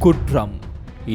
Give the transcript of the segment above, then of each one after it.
குற்றம்.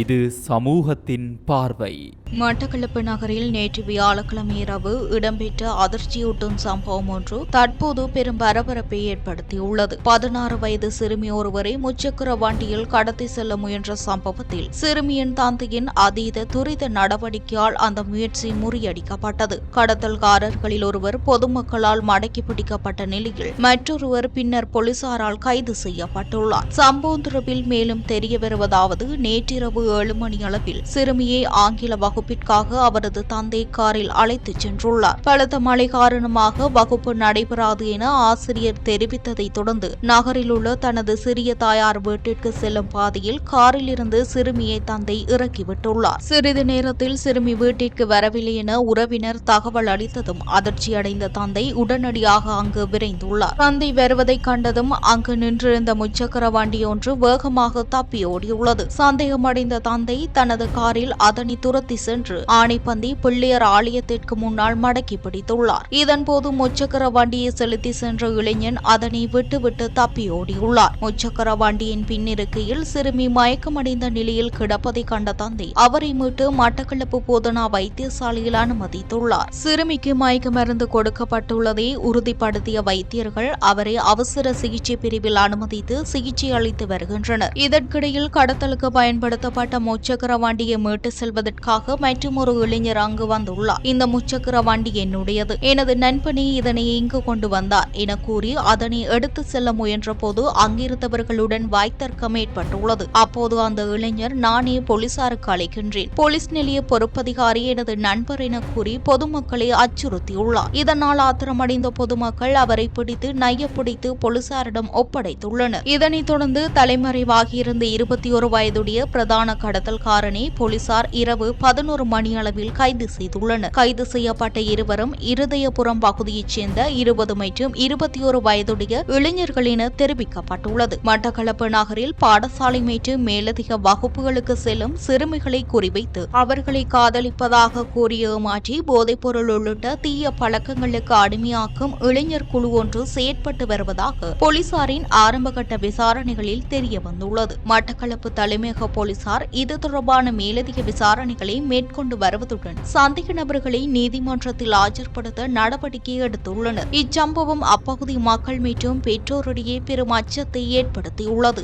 இது சமூகத்தின் பார்வை. மட்டக்களப்பு நகரில் நேற்று வியாழக்கிழமை இரவு இடம்பெற்ற அதிர்ச்சியூட்டும் சம்பவம் ஒன்று தற்போது பெரும் பரபரப்பை ஏற்படுத்தியுள்ளது. 16 வயது சிறுமி ஒருவரை முச்சக்கர வண்டியில் கடத்தி செல்ல முயன்ற சம்பவத்தில் சிறுமியின் தந்தையின் அதீத துரித நடவடிக்கையால் அந்த முயற்சி முறியடிக்கப்பட்டது. கடத்தல்காரர்களில் ஒருவர் பொதுமக்களால் மடக்கி பிடிக்கப்பட்ட நிலையில் மற்றொருவர் பின்னர் போலீசாரால் கைது செய்யப்பட்டுள்ளார். சம்பவம் தொடர்பில் மேலும் தெரிய வருவதாவது, நேற்றிரவு 7 மணி அளவில் சிறுமியை ஆங்கில வகுப்பிற்காக அவரது தந்தை காரில் அழைத்துச் சென்றுள்ளார். பலத்த மழை காரணமாக வகுப்பு நடைபெறாது என ஆசிரியர் தெரிவித்ததை தொடர்ந்து நகரில் உள்ள தனது சிறிய தாயார் வீட்டிற்கு செல்லும் பாதையில் காரில் இருந்து சிறுமியை தந்தை இறக்கிவிட்டுள்ளார். சிறிது நேரத்தில் சிறுமி வீட்டிற்கு வரவில்லை என உறவினர் தகவல் அளித்ததும் அதிர்ச்சியடைந்த தந்தை உடனடியாக அங்கு விரைந்துள்ளார். தந்தை வருவதை கண்டதும் அங்கு நின்றிருந்த முச்சக்கர வண்டி ஒன்று வேகமாக தப்பியோடியுள்ளது. சந்தேகமடைந்த தந்தை தனது காரில் அதனை துரத்தி சென்று ஆனைப்பந்தி பிள்ளையர் ஆலயத்திற்கு முன்னால் மடக்கி பிடித்துள்ளார். இதன்போது முச்சக்கர வண்டியை செலுத்தி சென்ற இளைஞன் அதனை விட்டுவிட்டு தப்பியோடியுள்ளார். முச்சக்கர வண்டியின் பின்னிருக்கையில் சிறுமி மயக்கமடைந்த நிலையில் கிடப்பதை கண்ட தந்தை அவரை மீட்டு மட்டக்களப்பு போதனா வைத்தியசாலையில் அனுமதித்துள்ளார். சிறுமிக்கு மயக்க மருந்து கொடுக்கப்பட்டுள்ளதை உறுதிப்படுத்திய வைத்தியர்கள் அவரை அவசர சிகிச்சை பிரிவில் அனுமதித்து சிகிச்சை அளித்து வருகின்றனர். இதற்கிடையில் கடத்தலுக்கு பயன்படுத்தப்பட்ட முச்சக்கர வண்டியை மீட்டு செல்வதற்காக மற்றொரு இளைஞர் அங்கு வந்துள்ளார். இந்த முச்சக்கர வண்டி என்னுடையது, எனது நண்பனே இதனை இங்கு கொண்டு வந்தார் என கூறி அதனை எடுத்து செல்ல முயன்ற போது அங்கிருந்தவர்களுடன் வாய்த்தர்க்கம் ஏற்பட்டுள்ளது. அப்போது அந்த இளைஞர், நானே போலீசாருக்கு அழைக்கின்றேன், போலீஸ் நிலைய பொறுப்பதிகாரி எனது நண்பர் என கூறி பொதுமக்களை அச்சுறுத்தியுள்ளார். இதனால் ஆத்திரமடைந்த பொதுமக்கள் அவரை பிடித்து நையப்பிடித்து போலீசாரிடம் ஒப்படைத்துள்ளனர். இதனைத் தொடர்ந்து தலைமறைவாகியிருந்த 21 வயதுடைய பிரதான கடத்தல்காரனை போலீசார் இரவு 11 மணி அளவில் கைது செய்துள்ளனர். கைது செய்யப்பட்ட இருவரும் இருதயபுரம் பகுதியைச் சேர்ந்த 20 மற்றும் 21 வயதுடைய இளைஞர்கள் என தெரிவிக்கப்பட்டுள்ளது. மட்டக்களப்பு நகரில் பாடசாலை மற்றும் மேலதிக வகுப்புகளுக்கு செல்லும் சிறுமிகளை குறிவைத்து அவர்களை காதலிப்பதாக கூறி ஏமாற்றி போதைப்பொருள் உள்ளிட்ட தீய பழக்கங்களுக்கு அடிமையாக்கும் இளைஞர் குழு ஒன்று செயற்பட்டு வருவதாக போலீசாரின் ஆரம்பகட்ட விசாரணைகளில் தெரியவந்துள்ளது. மட்டக்களப்பு தலைமையக போலீசார் இது தொடர்பான மேலதிக விசாரணைகளை மேற்கொண்டு வருவதுடன் சந்தேக நபர்களை நீதிமன்றத்தில் ஆஜர்படுத்த நடவடிக்கை எடுத்துள்ளனர். இச்சம்பவம் அப்பகுதி மக்கள் மற்றும் பெற்றோரிடையே பெரும் அச்சத்தை ஏற்படுத்தியுள்ளது.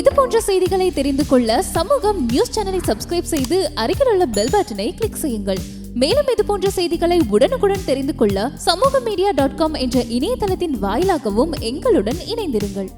இதுபோன்ற செய்திகளை தெரிந்து கொள்ள சமூகம் நியூஸ் சேனலை சப்ஸ்கிரைப் செய்து அருகில் உள்ள பெல் பட்டனை கிளிக் செய்யுங்கள். மேலும் இதுபோன்ற செய்திகளை உடனுக்குடன் தெரிந்து கொள்ள சமூகமீடியா.com என்ற இணையதளத்தின் வாயிலாகவும் எங்களுடன் இணைந்திருங்கள்.